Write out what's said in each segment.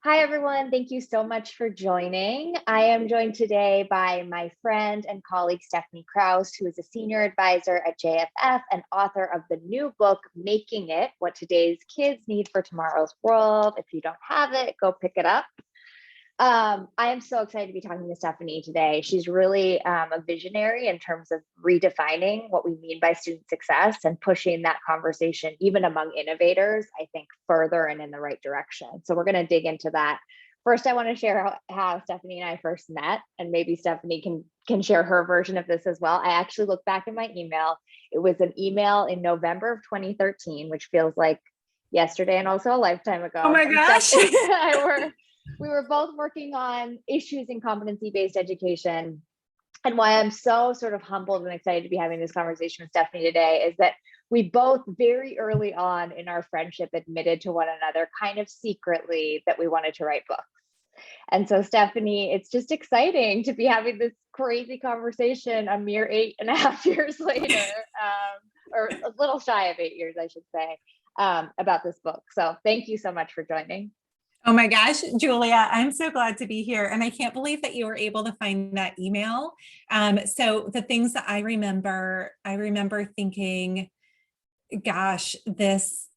Hi, everyone. Thank you so much for joining. I am joined today by my friend and colleague, Stephanie Krauss, who is a senior advisor at JFF and author of the new book, Making It, What Today's Kids Need for Tomorrow's World. If you don't have it, go pick it up. I am so excited to be talking to Stephanie today. She's really a visionary in terms of redefining what we mean by student success and pushing that conversation, even among innovators, I think further and in the right direction. So we're going to dig into that. First, I want to share how Stephanie and I first met, and maybe Stephanie can share her version of this as well. I actually looked back in my email. It was an email in November of 2013, which feels like yesterday and also a lifetime ago. Oh my gosh. We were both working on issues in competency-based education. And why I'm so sort of humbled and excited to be having this conversation with Stephanie today is that we both very early on in our friendship admitted to one another kind of secretly that we wanted to write books. And so Stephanie, it's just exciting to be having this crazy conversation a mere 8.5 years later, or a little shy of 8 years, I should say, about this book. So thank you so much for joining. Oh my gosh, Julia, I'm so glad to be here. And I can't believe that you were able to find that email. So the things that I remember thinking, gosh, this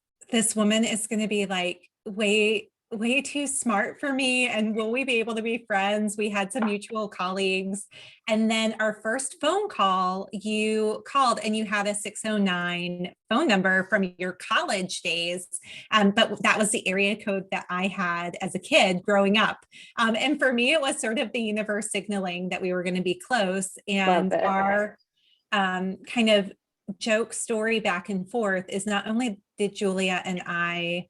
woman is going to be like way too smart for me. And will we be able to be friends? We had some mutual colleagues. And then our first phone call, you called and you had a 609 phone number from your college days. But that was the area code that I had as a kid growing up. And for me, it was sort of the universe signaling that we were going to be close. And our kind of joke story back and forth is not only did Julia and I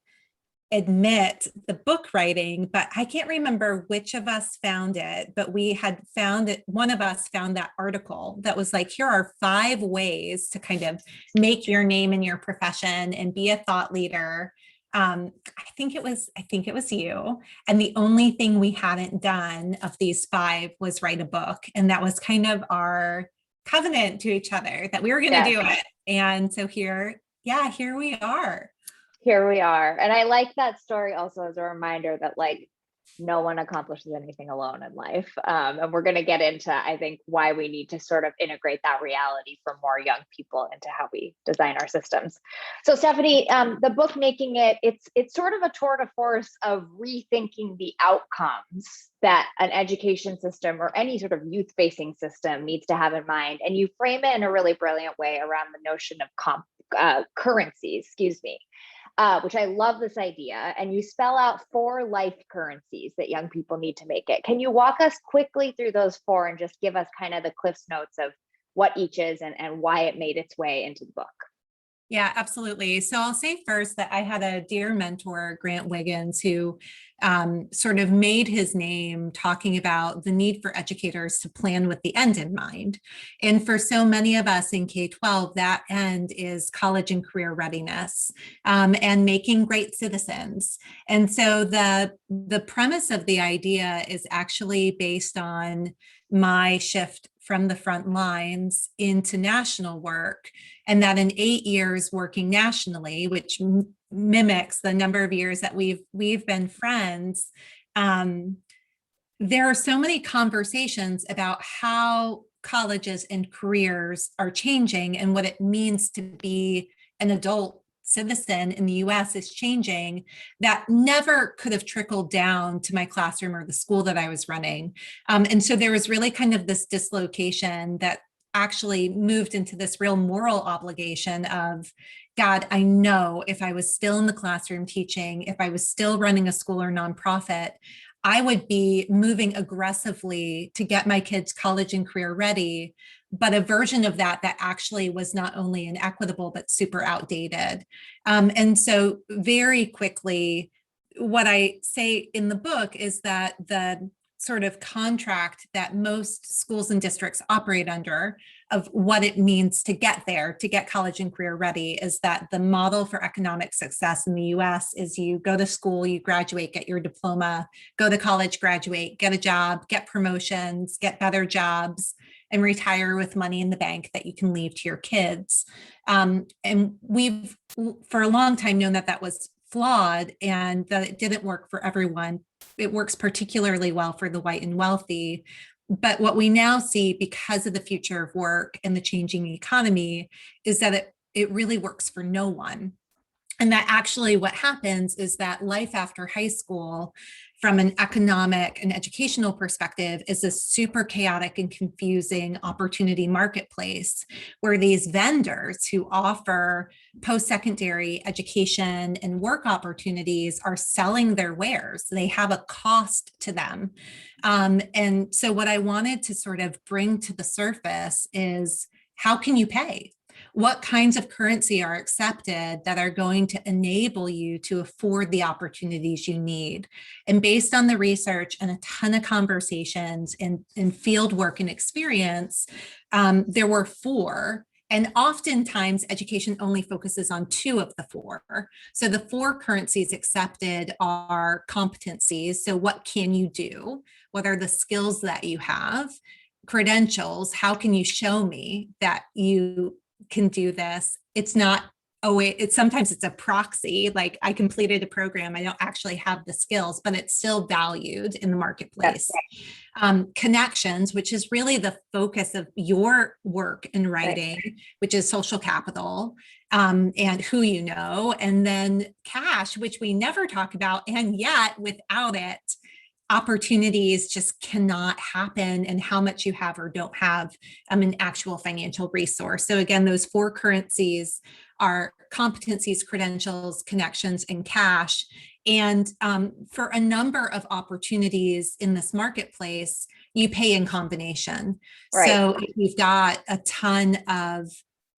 admit the book writing, but I can't remember which of us found it, but we had found it. One of us found that article that was like, here are 5 ways to kind of make your name in your profession and be a thought leader. I think it was you. And the only thing we hadn't done of these 5 was write a book. And that was kind of our covenant to each other that we were going to do it. And so here we are. Here we are. And I like that story also as a reminder that like no one accomplishes anything alone in life. And we're going to get into, I think, why we need to sort of integrate that reality for more young people into how we design our systems. So Stephanie, the book Making It, it's sort of a tour de force of rethinking the outcomes that an education system or any sort of youth-facing system needs to have in mind. And you frame it in a really brilliant way around the notion of currencies, which I love this idea. And you spell out 4 life currencies that young people need to make it. Can you walk us quickly through those 4 and just give us kind of the Cliff's Notes of what each is and why it made its way into the book? Yeah, absolutely. So I'll say first that I had a dear mentor, Grant Wiggins, who sort of made his name talking about the need for educators to plan with the end in mind. And for so many of us in K-12, that end is college and career readiness and making great citizens. And so the premise of the idea is actually based on my shift from the front lines into national work, and that in 8 years working nationally, which mimics the number of years that we've been friends, there are so many conversations about how colleges and careers are changing and what it means to be an adult citizen in the US is changing that never could have trickled down to my classroom or the school that I was running. And so there was really kind of this dislocation that actually moved into this real moral obligation of, God, I know if I was still in the classroom teaching, if I was still running a school or nonprofit, I would be moving aggressively to get my kids college and career ready, but a version of that actually was not only inequitable, but super outdated. And so very quickly, what I say in the book is that the sort of contract that most schools and districts operate under of what it means to get there, to get college and career ready, is that the model for economic success in the US is you go to school, you graduate, get your diploma, go to college, graduate, get a job, get promotions, get better jobs, and retire with money in the bank that you can leave to your kids. And we've, for a long time, known that that was flawed and that it didn't work for everyone. it works particularly well for the white and wealthy. But what we now see, because of the future of work and the changing economy, is that it really works for no one. And that actually what happens is that life after high school, from an economic and educational perspective, is a super chaotic and confusing opportunity marketplace where these vendors who offer post-secondary education and work opportunities are selling their wares. They have a cost to them. And so what I wanted to sort of bring to the surface is, how can you pay? What kinds of currency are accepted that are going to enable you to afford the opportunities you need? And based on the research and a ton of conversations in field work and experience, there were 4. And oftentimes education only focuses on 2 of the 4. So the 4 currencies accepted are competencies. So what can you do? What are the skills that you have? Credentials, how can you show me that you can do this? It's not, sometimes it's a proxy, like I completed a program, I don't actually have the skills, but it's still valued in the marketplace. Connections, which is really the focus of your work in writing, which is social capital, and who you know, and then cash, which we never talk about, and yet without it, opportunities just cannot happen, and how much you have or don't have an actual financial resource. So again, those 4 currencies are competencies, credentials, connections, and cash. And for a number of opportunities in this marketplace, you pay in combination. So if you've got a ton of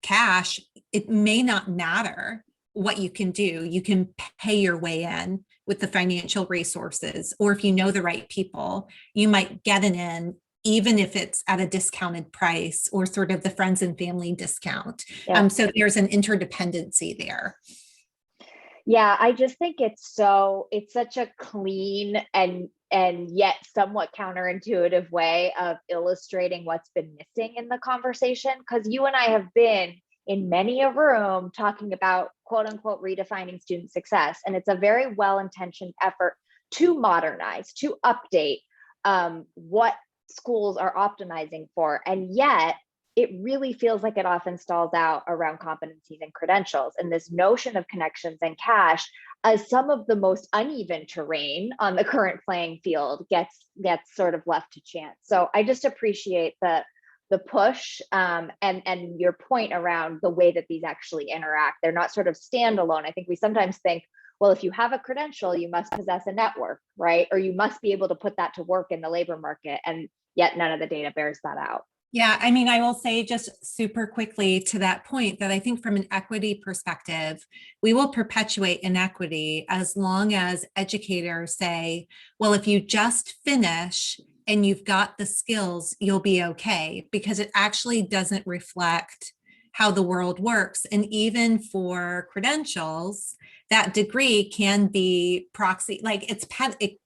cash, it may not matter what you can do. You can pay your way in with the financial resources, or if you know the right people, you might get an in, even if it's at a discounted price or sort of the friends and family discount. So there's an interdependency there. Yeah, I just think it's such a clean and yet somewhat counterintuitive way of illustrating what's been missing in the conversation. Because you and I have been in many a room talking about quote unquote redefining student success. And it's a very well-intentioned effort to modernize, to update what schools are optimizing for. And yet it really feels like it often stalls out around competencies and credentials. And this notion of connections and cash as some of the most uneven terrain on the current playing field gets sort of left to chance. So I just appreciate the push and your point around the way that these actually interact. They're not sort of standalone. I think we sometimes think, well, if you have a credential, you must possess a network, right? Or you must be able to put that to work in the labor market. And yet none of the data bears that out. Yeah, I mean, I will say just super quickly to that point that I think from an equity perspective, we will perpetuate inequity as long as educators say, well, if you just finish and you've got the skills, you'll be okay, because it actually doesn't reflect how the world works. And even for credentials, that degree can be proxy, like it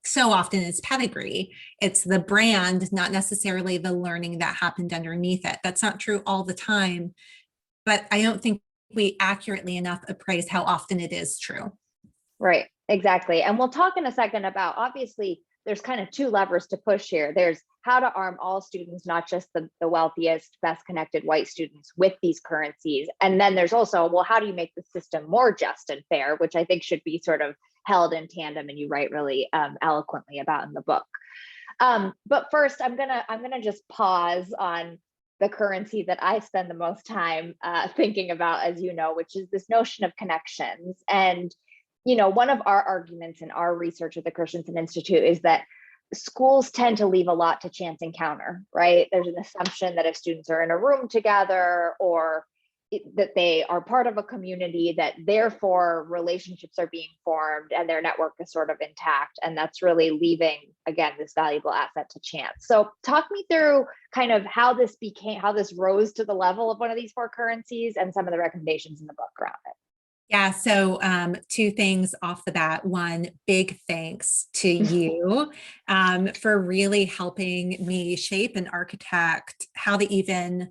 so often is pedigree. It's the brand, not necessarily the learning that happened underneath it. That's not true all the time, but I don't think we accurately enough appraise how often it is true. Right, exactly. And we'll talk in a second about, obviously, there's kind of 2 levers to push here. There's how to arm all students, not just the wealthiest, best connected white students, with these currencies. And then there's also, well, how do you make the system more just and fair, which I think should be sort of held in tandem, and you write really eloquently about in the book. But first, I'm gonna just pause on the currency that I spend the most time thinking about, as you know, which is this notion of connections. And one of our arguments in our research at the Christensen Institute is that schools tend to leave a lot to chance encounter, right? There's an assumption that if students are in a room together, or that they are part of a community, that therefore relationships are being formed and their network is sort of intact. And that's really leaving, again, this valuable asset to chance. So talk me through kind of how this rose to the level of one of these 4 currencies, and some of the recommendations in the book around it. Yeah, so 2 things off the bat. One, big thanks to you for really helping me shape and architect how to even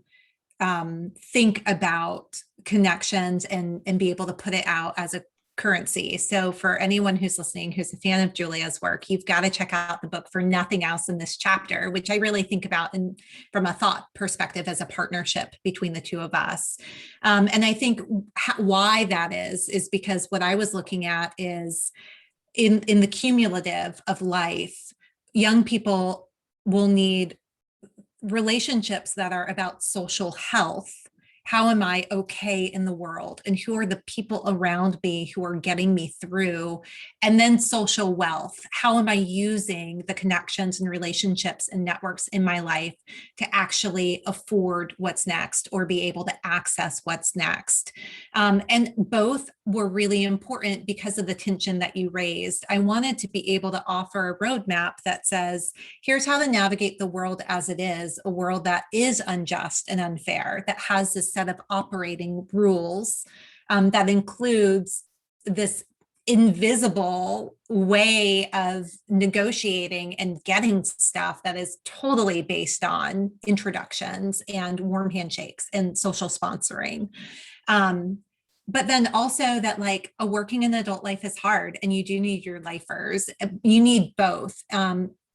think about connections and be able to put it out as currency. So for anyone who's listening, who's a fan of Julia's work, you've got to check out the book For Nothing Else in this chapter, which I really think about from a thought perspective as a partnership between the two of us. And I think why that is because what I was looking at is in the cumulative of life, young people will need relationships that are about social health. How am I okay in the world? And who are the people around me who are getting me through? And then social wealth. How am I using the connections and relationships and networks in my life to actually afford what's next or be able to access what's next? And both were really important because of the tension that you raised. I wanted to be able to offer a roadmap that says, here's how to navigate the world as it is, a world that is unjust and unfair, that has this set of operating rules that includes this invisible way of negotiating and getting stuff that is totally based on introductions and warm handshakes and social sponsoring. But then also that like a working and adult life is hard and you do need your lifers. You need both.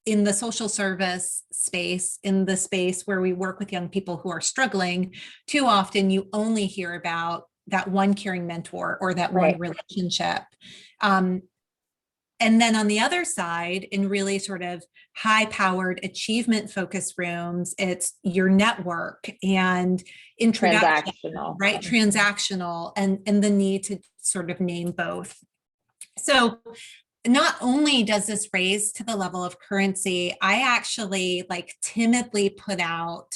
In the social service space, in the space where we work with young people who are struggling, too often you only hear about that one caring mentor or that one relationship. And then on the other side, in really sort of high-powered achievement-focused rooms, it's your network and introduction, right? Transactional, and the need to sort of name both. So not only does this raise to the level of currency, I actually like timidly put out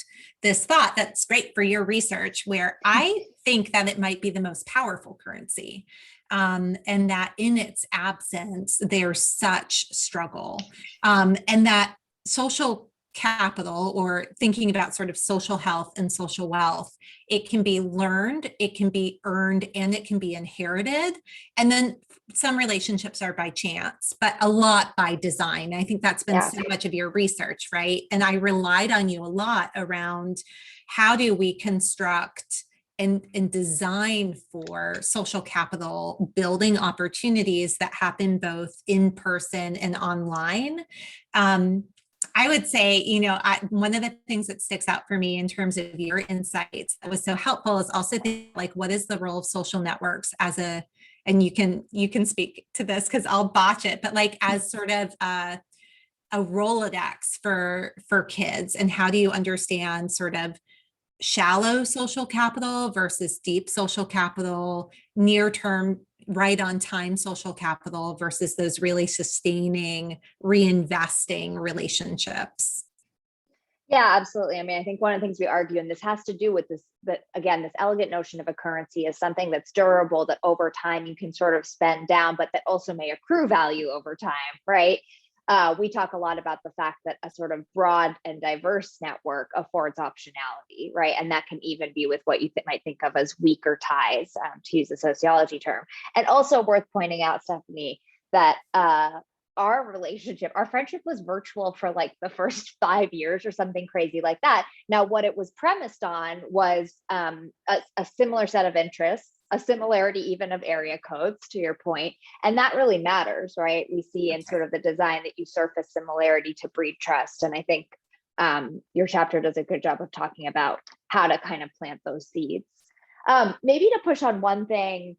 this thought that's great for your research, where I think that it might be the most powerful currency. And that in its absence, there's such struggle. And that social capital, or thinking about sort of social health and social wealth, it can be learned, it can be earned, and it can be inherited. And then some relationships are by chance, but a lot by design. I think that's been so much of your research, right? And I relied on you a lot around how do we construct and design for social capital building opportunities that happen both in person and online. I would say, one of the things that sticks out for me in terms of your insights that was so helpful is also like, what is the role of social networks and you can speak to this because I'll botch it, but like as sort of a Rolodex for kids, and how do you understand sort of shallow social capital versus deep social capital, near term, right on time social capital versus those really sustaining, reinvesting relationships? Yeah, absolutely. I mean, I think one of the things we argue, and this has to do with this, that again, this elegant notion of a currency is something that's durable, that over time you can sort of spend down, but that also may accrue value over time, right? We talk a lot about the fact that a sort of broad and diverse network affords optionality, right? And that can even be with what you might think of as weaker ties, to use a sociology term. And also worth pointing out, Stephanie, that our friendship was virtual for like the first 5 years or something crazy like that. Now, what it was premised on was a similar set of interests, a similarity even of area codes, to your point. And that really matters, right? We see in sort of the design that you surface similarity to breed trust. And I think your chapter does a good job of talking about how to kind of plant those seeds. Maybe to push on one thing,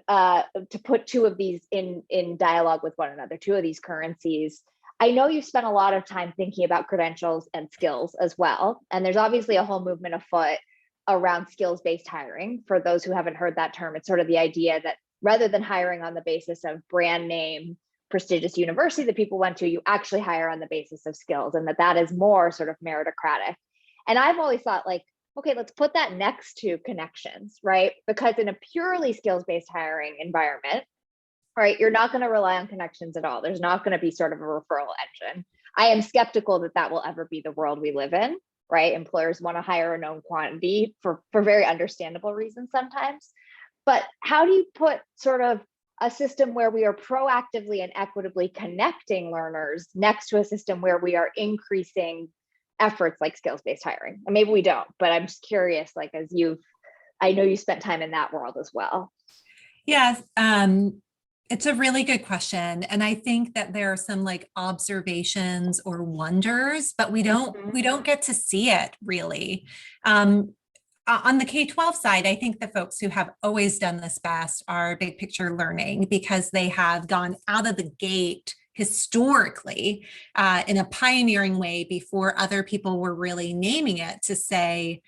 to put two of these in dialogue with one another, two of these currencies. I know you spent a lot of time thinking about credentials and skills as well. And there's obviously a whole movement afoot around skills-based hiring. For those who haven't heard that term, it's sort of the idea that rather than hiring on the basis of brand name, prestigious university that people went to, you actually hire on the basis of skills, and that is more sort of meritocratic. And I've always thought, like, okay, let's put that next to connections, right? Because in a purely skills-based hiring environment, right, you're not going to rely on connections at all. There's not going to be sort of a referral engine. I am skeptical that will ever be the world we live in, right? Employers want to hire a known quantity for very understandable reasons sometimes. But how do you put sort of a system where we are proactively and equitably connecting learners next to a system where we are increasing efforts like skills-based hiring? And maybe we don't, but I'm just curious, like, I know you spent time in that world as well. Yes. It's a really good question. And I think that there are some like observations or wonders, but we don't get to see it really. On the K-12 side, I think the folks who have always done this best are big picture learning because they have gone out of the gate historically in a pioneering way before other people were really naming it to say,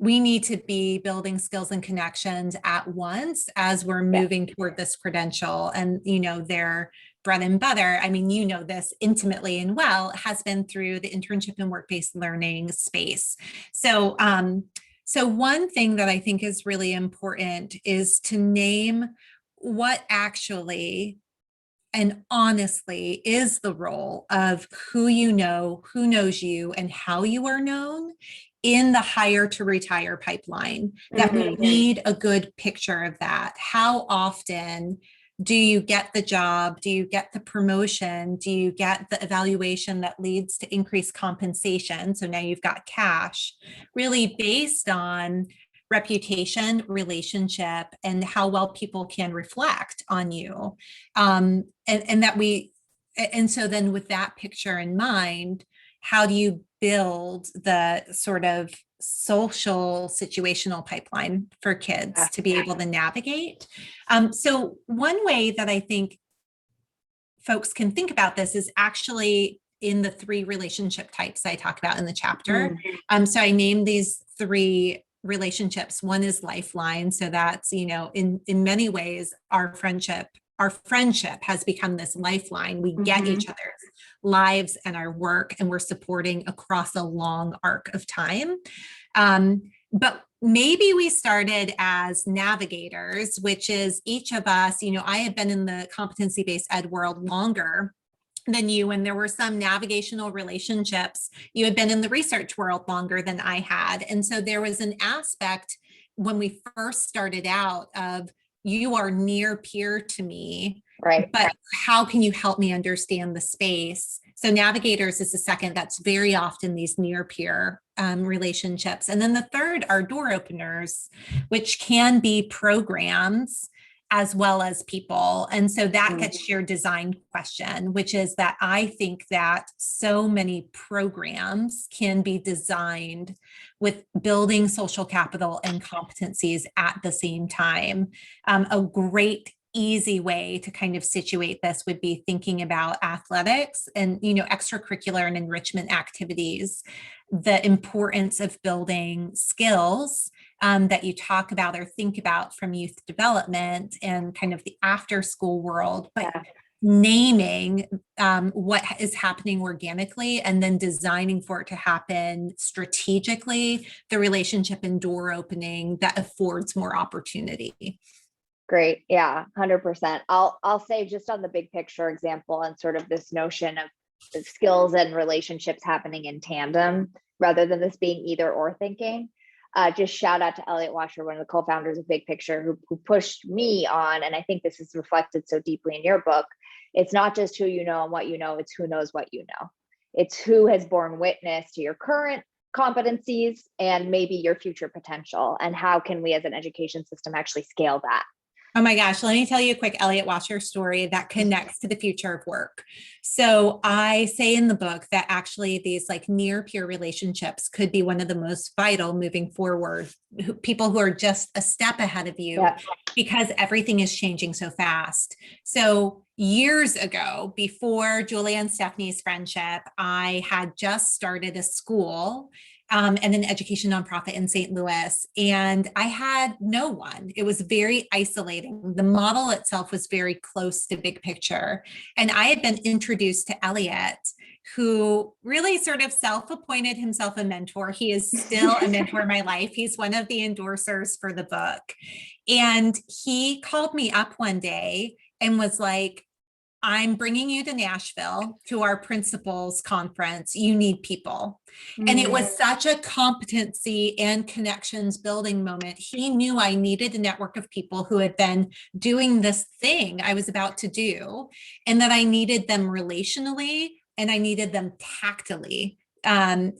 we need to be building skills and connections at once as we're moving toward this credential. And, their bread and butter, I mean, this intimately and well, has been through the internship and work-based learning space. So, so one thing that I think is really important is to name what actually and honestly is the role of who you know, who knows you, and how you are known in the hire to retire pipeline, that we need a good picture of that. How often do you get the job? Do you get the promotion? Do you get the evaluation that leads to increased compensation? So now you've got cash, really based on reputation, relationship, and how well people can reflect on you. And so then with that picture in mind, how do you build the sort of social situational pipeline for kids to be able to navigate? So one way that I think folks can think about this is actually in the 3 relationship types I talk about in the chapter. So I named these 3 relationships. One is lifeline. So that's, in many ways, our friendship has become this lifeline. We get each other's lives and our work, and we're supporting across a long arc of time. But maybe we started as navigators, which is each of us, I have been in the competency-based ed world longer than you, and there were some navigational relationships. You had been in the research world longer than I had. And so there was an aspect when we first started out of, you are near peer to me, right? But how can you help me understand the space? So navigators is the second. That's very often these near peer relationships. And then the third are door openers, which can be programs as well as people. And so that gets to your design question, which is that I think that so many programs can be designed with building social capital and competencies at the same time. A great easy way to kind of situate this would be thinking about athletics and, extracurricular and enrichment activities, the importance of building skills that you talk about or think about from youth development and kind of the after school world, but naming what is happening organically and then designing for it to happen strategically, the relationship and door opening that affords more opportunity. Great. Yeah, 100%. I'll say just on the big picture example and sort of this notion of skills and relationships happening in tandem rather than this being either or thinking. Just shout out to Elliot Washer, one of the co-founders of Big Picture, who pushed me on, and I think this is reflected so deeply in your book. It's not just who you know and what you know, it's who knows what you know. It's who has borne witness to your current competencies and maybe your future potential, and how can we as an education system actually scale that? Oh my gosh, let me tell you a quick Elliot Washer story that connects to the future of work. So I say in the book that actually these like near peer relationships could be one of the most vital moving forward, people who are just a step ahead of you because everything is changing so fast. So years ago, before Julia and Stephanie's friendship, I had just started a school and an education nonprofit in St. Louis. And I had no one. It was very isolating. The model itself was very close to Big Picture. And I had been introduced to Elliot, who really sort of self-appointed himself a mentor. He is still a mentor in my life. He's one of the endorsers for the book. And he called me up one day and was like, I'm bringing you to Nashville to our principals conference. You need people. And it was such a competency and connections building moment. He knew I needed a network of people who had been doing this thing I was about to do, and that I needed them relationally and I needed them tactily. And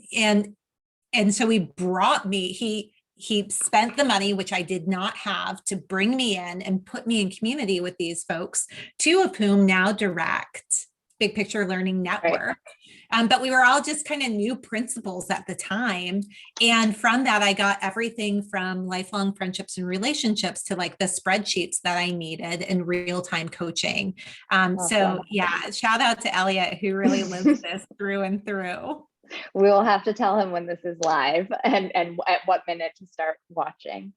so he brought me, he spent the money, which I did not have, to bring me in and put me in community with these folks, two of whom now direct Big Picture Learning Network. Right. But we were all just kind of new principals at the time. And from that, I got everything from lifelong friendships and relationships to like the spreadsheets that I needed and real-time coaching. So yeah, shout out to Elliot, who really lives this through and through. We will have to tell him when this is live and at what minute to start watching.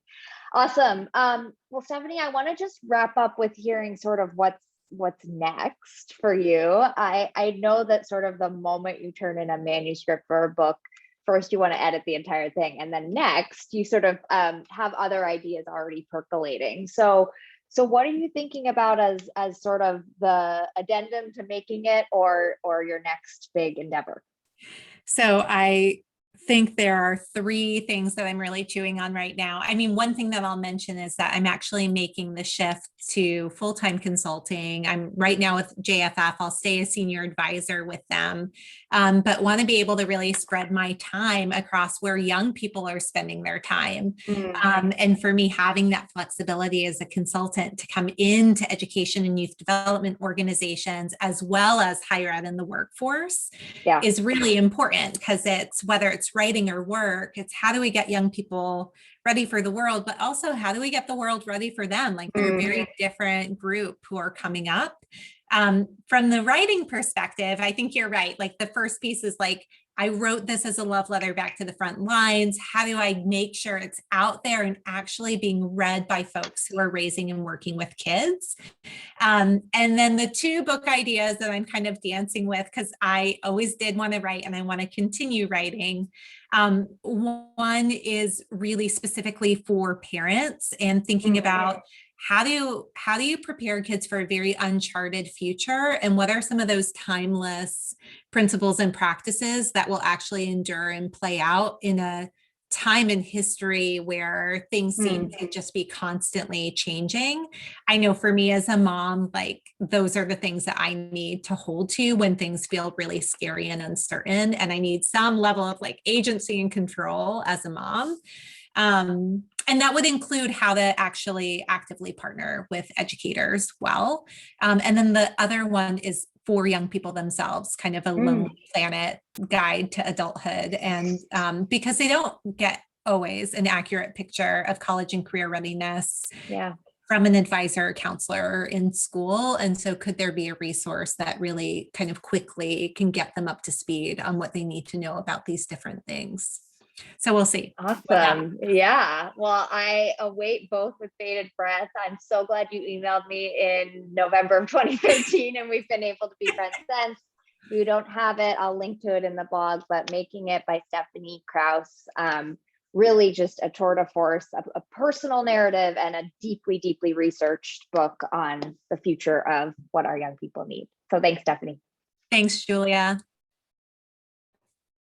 Awesome. Well, Stephanie, I want to just wrap up with hearing sort of what's next for you. I know that sort of the moment you turn in a manuscript for a book, first you want to edit the entire thing, and then next you sort of have other ideas already percolating. So what are you thinking about as sort of the addendum to making it, or your next big endeavor? So I think there are three things that I'm really chewing on right now. I mean, one thing that I'll mention is that I'm actually making the shift to full-time consulting. I'm right now with JFF. I'll stay a senior advisor with them, but want to be able to really spread my time across where young people are spending their time. And for me, having that flexibility as a consultant to come into education and youth development organizations, as well as higher ed in the workforce, is really important, because it's whether it's writing or work, it's how do we get young people ready for the world, but also how do we get the world ready for them? Like they're a very different group who are coming up. From the writing perspective, I think you're right. Like the first piece is like, I wrote this as a love letter back to the front lines. How do I make sure it's out there and actually being read by folks who are raising and working with kids? And then the two book ideas that I'm kind of dancing with, because I always did want to write and I want to continue writing. One is really specifically for parents and thinking about how do you prepare kids for a very uncharted future, and what are some of those timeless principles and practices that will actually endure and play out in a time in history where things seem to just be constantly changing. I know for me as a mom, like those are the things that I need to hold to when things feel really scary and uncertain, and I need some level of like agency and control as a mom. And that would include how to actually actively partner with educators well. And then the other one is for young people themselves, kind of a Lonely Planet guide to adulthood. And because they don't get always an accurate picture of college and career readiness from an advisor or counselor in school. And so could there be a resource that really kind of quickly can get them up to speed on what they need to know about these different things? So we'll see. Awesome. Yeah. Well, I await both with bated breath. I'm so glad you emailed me in November of 2013 and we've been able to be friends since. If you don't have it, I'll link to it in the blog, but Making It by Stephanie Krauss, really just a tour de force, a personal narrative and a deeply, deeply researched book on the future of what our young people need. So thanks, Stephanie. Thanks, Julia.